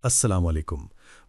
अस्सलाम वालेकुम।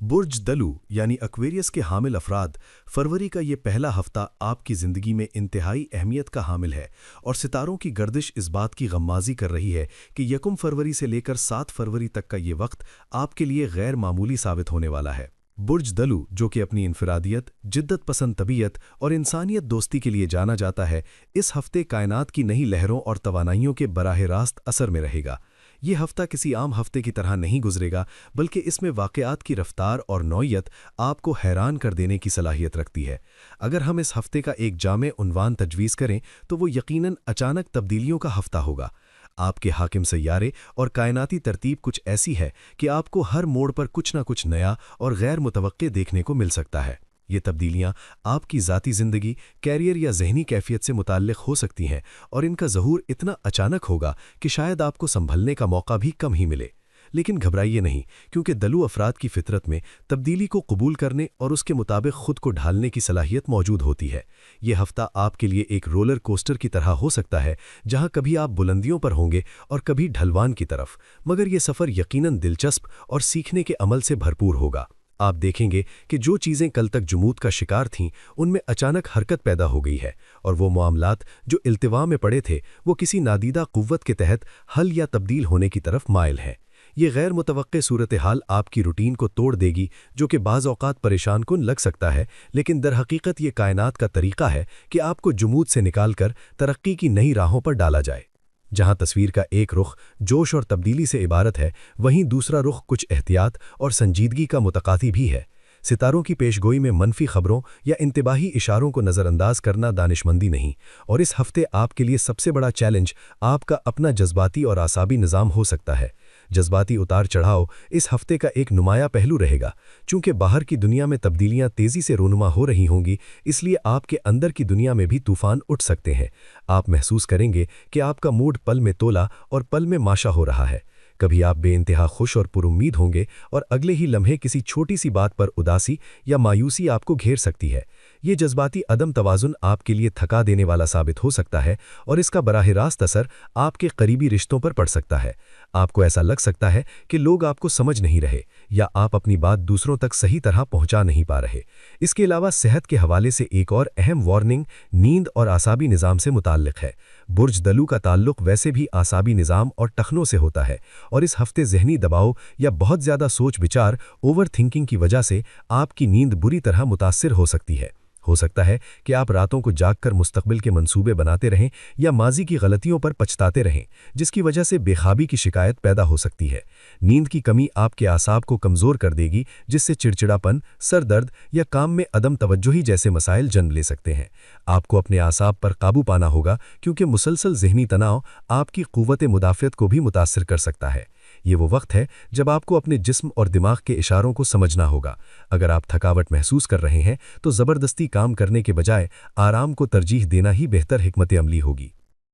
बुर्ज दलू यानी एक्वेरियस के हामिल अफराद फरवरी का ये पहला हफ्ता आपकी ज़िंदगी में इंतहाई अहमियत का हामिल है और सितारों की गर्दिश इस बात की गम्माज़ी कर रही है कि यकम फरवरी से लेकर 7 फरवरी तक का ये वक्त आपके लिए गैर मामूली साबित होने वाला है। बुर्ज दलू, जो कि अपनी इनफरादियत, जिद्दत पसंद तबीयत और इंसानियत दोस्ती के लिए जाना जाता है, इस हफ्ते कायनात की नई लहरों और तवानाइयों के बराह रास्त असर में रहेगा। ये हफ्ता किसी आम हफ्ते की तरह नहीं गुजरेगा, बल्कि इसमें वाक़यात की रफ्तार और नौइयत आपको हैरान कर देने की सलाहियत रखती है। अगर हम इस हफ्ते का एक जामे उन्वान तजवीज़ करें तो वो यकीनन अचानक तब्दीलियों का हफ्ता होगा। आपके हाकिम सैयारे और कायनाती तरतीब कुछ ऐसी है कि आपको हर मोड़ पर कुछ न कुछ नया और गैर मुतवक्के देखने को मिल सकता है। ये तब्दीलियां आपकी ज़ाती ज़िंदगी, कैरियर या ज़हनी कैफियत से मुताल्लिक़ हो सकती हैं और इनका ज़हूर इतना अचानक होगा कि शायद आपको संभलने का मौका भी कम ही मिले। लेकिन घबराइए नहीं, क्योंकि दलू अफराद की फितरत में तब्दीली को कबूल करने और उसके मुताबिक खुद को ढालने की सलाहियत मौजूद होती है। ये हफ्ता आपके लिए एक रोलर कोस्टर की तरह हो सकता है, जहां कभी आप बुलंदियों पर होंगे और कभी ढलवान की तरफ, मगर ये सफ़र यकीनन दिलचस्प और सीखने के अमल से भरपूर होगा। आप देखेंगे कि जो चीज़ें कल तक जुमूद का शिकार थीं, उनमें अचानक हरकत पैदा हो गई है और वो मामलात जो इल्तिवा में पड़े थे, वो किसी नादीदा कुव्वत के तहत हल या तब्दील होने की तरफ माइल हैं। ये गैर मुतवक्के सूरत हाल आपकी रूटीन को तोड़ देगी, जो कि बाज़ औक़ात परेशान कुन लग सकता है, लेकिन दरहकीकत ये कायनात का तरीक़ा है कि आपको जुमूद से निकालकर तरक्की की नई राहों पर डाला जाए। जहां तस्वीर का एक रुख जोश और तब्दीली से इबारत है, वहीं दूसरा रुख कुछ एहतियात और संजीदगी का मुतकाती भी है। सितारों की पेशगोई में मनफी खबरों या इंतबाही इशारों को नज़रअंदाज करना दानिशमंदी नहीं, और इस हफ्ते आपके लिए सबसे बड़ा चैलेंज आपका अपना जज्बाती और आसाबी निज़ाम हो सकता है। जज्बाती उतार चढ़ाव इस हफ्ते का एक नुमाया पहलू रहेगा। चूंकि बाहर की दुनिया में तब्दीलियां तेज़ी से रोनुमा हो रही होंगी, इसलिए आपके अंदर की दुनिया में भी तूफान उठ सकते हैं। आप महसूस करेंगे कि आपका मूड पल में तोला और पल में माशा हो रहा है। कभी आप बेइंतहा खुश और पुरुम्मीद होंगे और अगले ही लम्हे किसी छोटी सी बात पर उदासी या मायूसी आपको घेर सकती है। ये जज्बाती अदम तवाज़ुन आपके लिए थका देने वाला साबित हो सकता है और इसका बराह रास्त असर आपके करीबी रिश्तों पर पड़ सकता है। आपको ऐसा लग सकता है कि लोग आपको समझ नहीं रहे या आप अपनी बात दूसरों तक सही तरह पहुंचा नहीं पा रहे। इसके अलावा सेहत के हवाले से एक और अहम वार्निंग नींद और आसाबी निज़ाम से मुताल्लिक़ है। बुर्ज दलू का ताल्लुक़ वैसे भी आसाबी निज़ाम और टखनों से होता है, और इस हफ्ते ज़हनी दबाव या बहुत ज़्यादा सोच विचार, ओवर थिंकिंग की वजह से आपकी नींद बुरी तरह मुतासिर हो सकती है। हो सकता है कि आप रातों को जागकर मुस्तकबिल के मंसूबे बनाते रहें या माजी की गलतियों पर पछताते रहें, जिसकी वजह से बेखाबी की शिकायत पैदा हो सकती है। नींद की कमी आपके आसाब को कमज़ोर कर देगी, जिससे चिड़चिड़ापन, सर दर्द या काम में अदम तवज्जुही जैसे मसाइल जन्म ले सकते हैं। आपको अपने आसाब पर काबू पाना होगा, क्योंकि मुसलसल ज़हनी तनाव आपकी क़ुव्वत मुदाफ़ियत को भी मुतासिर कर सकता है। ये वो वक्त है जब आपको अपने जिस्म और दिमाग के इशारों को समझना होगा। अगर आप थकावट महसूस कर रहे हैं तो ज़बरदस्ती काम करने के बजाय आराम को तरजीह देना ही बेहतर हिकमत अमली होगी।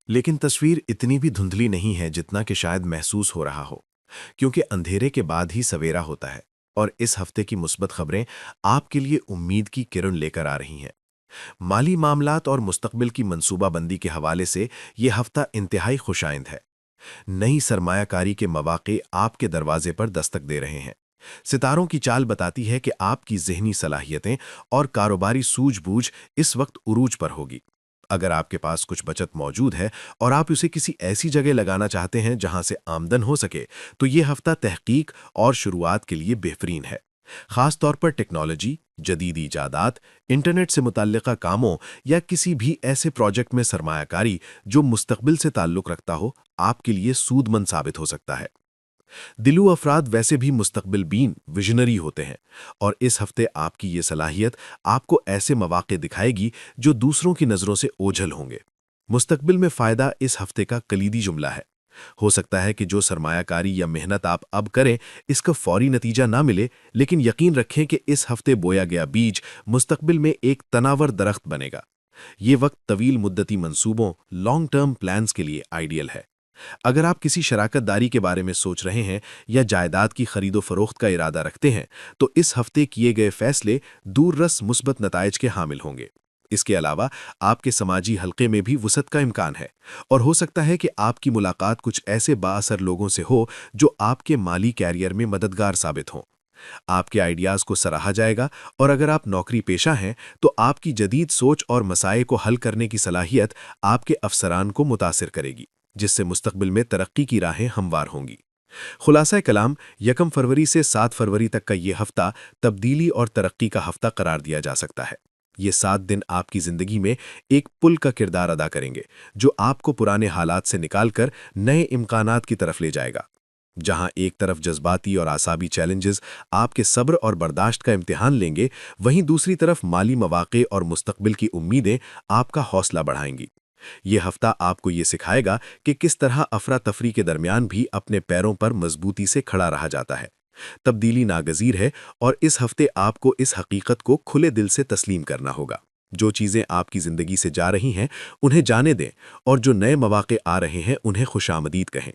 लेकिन तस्वीर इतनी भी धुंधली नहीं है जितना कि शायद महसूस हो रहा हो, क्योंकि अंधेरे के बाद ही सवेरा होता है और इस हफ्ते की मुस्बत खबरें आपके लिए उम्मीद की किरण लेकर आ रही हैं। माली मामलात और मुस्तकबिल की मंसूबाबंदी के हवाले से ये हफ्ता इंतहाई खुशाइंद है। नई सरमायाकारी के मौक़े आपके दरवाजे पर दस्तक दे रहे हैं। सितारों की चाल बताती है कि आपकी ज़हनी सलाहियतें और कारोबारी सूझबूझ इस वक्त उरूज पर होगी। अगर आपके पास कुछ बचत मौजूद है और आप उसे किसी ऐसी जगह लगाना चाहते हैं जहां से आमदन हो सके, तो ये हफ्ता तहकीक और शुरुआत के लिए बेहतरीन है। ख़ास तौर पर टेक्नोलॉजी, जदीद इजादात, इंटरनेट से मुतल्लिक़ा कामों या किसी भी ऐसे प्रोजेक्ट में सरमायाकारी जो मुस्तकबिल से ताल्लुक़ रखता हो, आपके लिए सूदमंद साबित हो सकता है। दिलू अफराद वैसे भी मुस्तकबिल बीन विजनरी होते हैं, और इस हफ्ते आपकी ये सलाहियत आपको ऐसे मौक़े दिखाएगी जो दूसरों की नज़रों से ओझल होंगे। मुस्तकबिल में फ़ायदा इस हफ्ते का कलीदी जुमला है। हो सकता है कि जो सरमायाकारी या मेहनत आप अब करें, इसका फौरी नतीजा ना मिले, लेकिन यकीन रखें कि इस हफ्ते बोया गया बीज मुस्तकबिल में एक तनावर दरख्त बनेगा। ये वक्त तवील मुद्दती मंसूबों, लॉन्ग टर्म प्लान्स के लिए आइडियल है। अगर आप किसी शराकत दारी के बारे में सोच रहे हैं या जायदाद की खरीदो फरोख्त का इरादा रखते हैं, तो इस हफ्ते किए गए फैसले दूररस मुस्बत नताइज के हामिल होंगे। اس کے علاوہ آپ کے سماجی حلقے میں بھی وسعت کا امکان ہے، اور ہو سکتا ہے کہ آپ کی ملاقات کچھ ایسے بااثر لوگوں سے ہو جو آپ کے مالی کیریئر میں مددگار ثابت ہوں۔ آپ کے آئیڈیاز کو سراہا جائے گا، اور اگر آپ نوکری پیشہ ہیں تو آپ کی جدید سوچ اور مسائل کو حل کرنے کی صلاحیت آپ کے افسران کو متاثر کرے گی، جس سے مستقبل میں ترقی کی راہیں ہموار ہوں گی۔ خلاصہ کلام، 1 فروری سے 7 فروری تک کا یہ ہفتہ تبدیلی اور ترقی کا ہفتہ قرار دیا جا سکتا ہے۔ یہ 7 دن آپ کی زندگی میں ایک پل کا کردار ادا کریں گے، جو آپ کو پرانے حالات سے نکال کر نئے امکانات کی طرف لے جائے گا۔ جہاں ایک طرف جذباتی اور اعصابی چیلنجز آپ کے صبر اور برداشت کا امتحان لیں گے، وہیں دوسری طرف مالی مواقع اور مستقبل کی امیدیں آپ کا حوصلہ بڑھائیں گی۔ یہ ہفتہ آپ کو یہ سکھائے گا کہ کس طرح افراتفری کے درمیان بھی اپنے پیروں پر مضبوطی سے کھڑا رہا جاتا ہے۔ تبدیلی ناگزیر ہے، اور اس ہفتے آپ کو اس حقیقت کو کھلے دل سے تسلیم کرنا ہوگا۔ جو چیزیں آپ کی زندگی سے جا رہی ہیں انہیں جانے دیں، اور جو نئے مواقع آ رہے ہیں انہیں خوش آمدید کہیں۔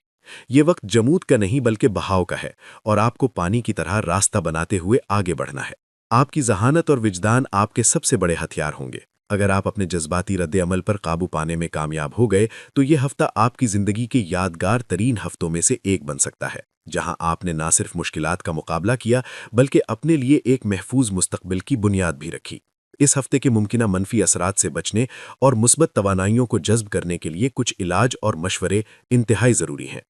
یہ وقت جمود کا نہیں بلکہ بہاؤ کا ہے، اور آپ کو پانی کی طرح راستہ بناتے ہوئے آگے بڑھنا ہے۔ آپ کی ذہانت اور وجدان آپ کے سب سے بڑے ہتھیار ہوں گے۔ اگر آپ اپنے جذباتی رد عمل پر قابو پانے میں کامیاب ہو گئے تو یہ ہفتہ آپ کی زندگی کے یادگار ترین ہفتوں میں سے ایک بن سکتا ہے، جہاں آپ نے نہ صرف مشکلات کا مقابلہ کیا بلکہ اپنے لیے ایک محفوظ مستقبل کی بنیاد بھی رکھی۔ اس ہفتے کے ممکنہ منفی اثرات سے بچنے اور مثبت توانائیوں کو جذب کرنے کے لیے کچھ علاج اور مشورے انتہائی ضروری ہیں۔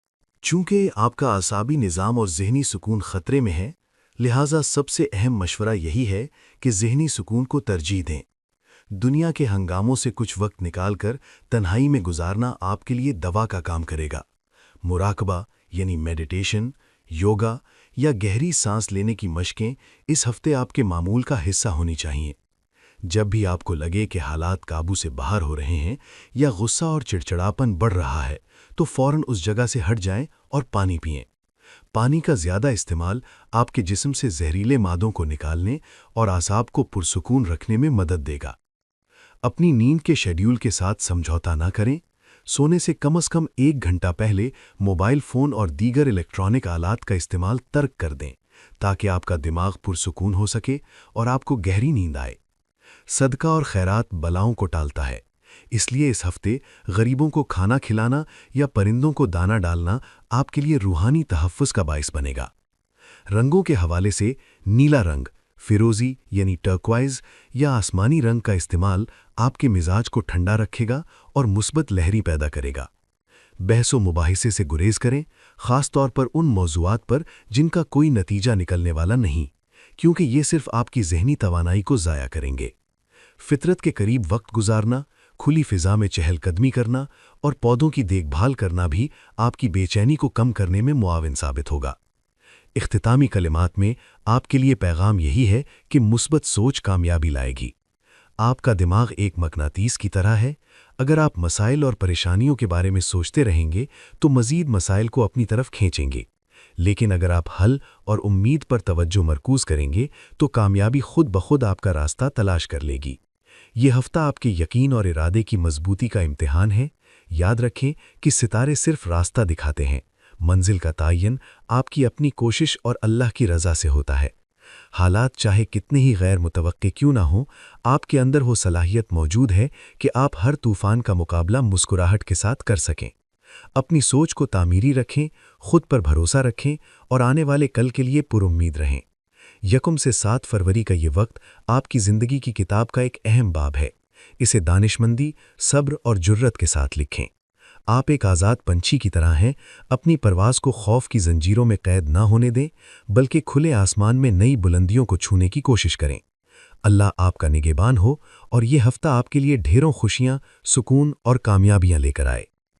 چونکہ آپ کا اعصابی نظام اور ذہنی سکون خطرے میں ہے، لہٰذا سب سے اہم مشورہ یہی ہے کہ ذہنی سکون کو ترجیح دیں۔ دنیا کے ہنگاموں سے کچھ وقت نکال کر تنہائی میں گزارنا آپ کے لیے دوا کا کام کرے گا۔ مراقبہ یعنی میڈیٹیشن، یوگا یا گہری سانس لینے کی مشقیں اس ہفتے آپ کے معمول کا حصہ ہونی چاہیے۔ جب بھی آپ کو لگے کہ حالات قابو سے باہر ہو رہے ہیں یا غصہ اور چڑچڑاپن بڑھ رہا ہے تو فوراً اس جگہ سے ہٹ جائیں اور پانی پئیں۔ پانی کا زیادہ استعمال آپ کے جسم سے زہریلے مادوں کو نکالنے اور اعصاب کو پرسکون رکھنے میں مدد دے گا۔ اپنی نیند کے شیڈیول کے ساتھ سمجھوتا نہ کریں۔ سونے سے کم از کم 1 گھنٹہ پہلے موبائل فون اور دیگر الیکٹرانک آلات کا استعمال ترک کر دیں تاکہ آپ کا دماغ پرسکون ہو سکے اور آپ کو گہری نیند آئے۔ صدقہ اور خیرات بلاؤں کو ٹالتا ہے، اس لیے اس ہفتے غریبوں کو کھانا کھلانا یا پرندوں کو دانہ ڈالنا آپ کے لیے روحانی تحفظ کا باعث بنے گا۔ رنگوں کے حوالے سے نیلا رنگ، فیروزی یعنی ٹرکوائز یا آسمانی رنگ کا استعمال آپ کے مزاج کو ٹھنڈا رکھے گا اور مثبت لہری پیدا کرے گا۔ بحث و مباحثے سے گریز کریں، خاص طور پر ان موضوعات پر جن کا کوئی نتیجہ نکلنے والا نہیں، کیونکہ یہ صرف آپ کی ذہنی توانائی کو ضائع کریں گے۔ فطرت کے قریب وقت گزارنا، کھلی فضا میں چہل قدمی کرنا اور پودوں کی دیکھ بھال کرنا بھی آپ کی بے چینی کو کم کرنے میں معاون ثابت ہوگا۔ اختتامی کلمات میں آپ کے لیے پیغام یہی ہے کہ مثبت سوچ کامیابی لائے گی۔ آپ کا دماغ ایک مقناطیس کی طرح ہے، اگر آپ مسائل اور پریشانیوں کے بارے میں سوچتے رہیں گے تو مزید مسائل کو اپنی طرف کھینچیں گے، لیکن اگر آپ حل اور امید پر توجہ مرکوز کریں گے تو کامیابی خود بخود آپ کا راستہ تلاش کر لے گی۔ یہ ہفتہ آپ کے یقین اور ارادے کی مضبوطی کا امتحان ہے۔ یاد رکھیں کہ ستارے صرف راستہ دکھاتے ہیں، منزل کا تعین آپ کی اپنی کوشش اور اللہ کی رضا سے ہوتا ہے۔ حالات چاہے کتنے ہی غیر متوقع کیوں نہ ہوں، آپ کے اندر وہ صلاحیت موجود ہے کہ آپ ہر طوفان کا مقابلہ مسکراہٹ کے ساتھ کر سکیں۔ اپنی سوچ کو تعمیری رکھیں، خود پر بھروسہ رکھیں اور آنے والے کل کے لیے پر امید رہیں۔ 1 سے 7 فروری کا یہ وقت آپ کی زندگی کی کتاب کا ایک اہم باب ہے۔ اسے دانشمندی، صبر اور جرت کے ساتھ لکھیں۔ آپ ایک آزاد پنچھی کی طرح ہیں، اپنی پرواز کو خوف کی زنجیروں میں قید نہ ہونے دیں، بلکہ کھلے آسمان میں نئی بلندیوں کو چھونے کی کوشش کریں۔ اللہ آپ کا نگہبان ہو اور یہ ہفتہ آپ کے لیے ڈھیروں خوشیاں، سکون اور کامیابیاں لے کر آئے۔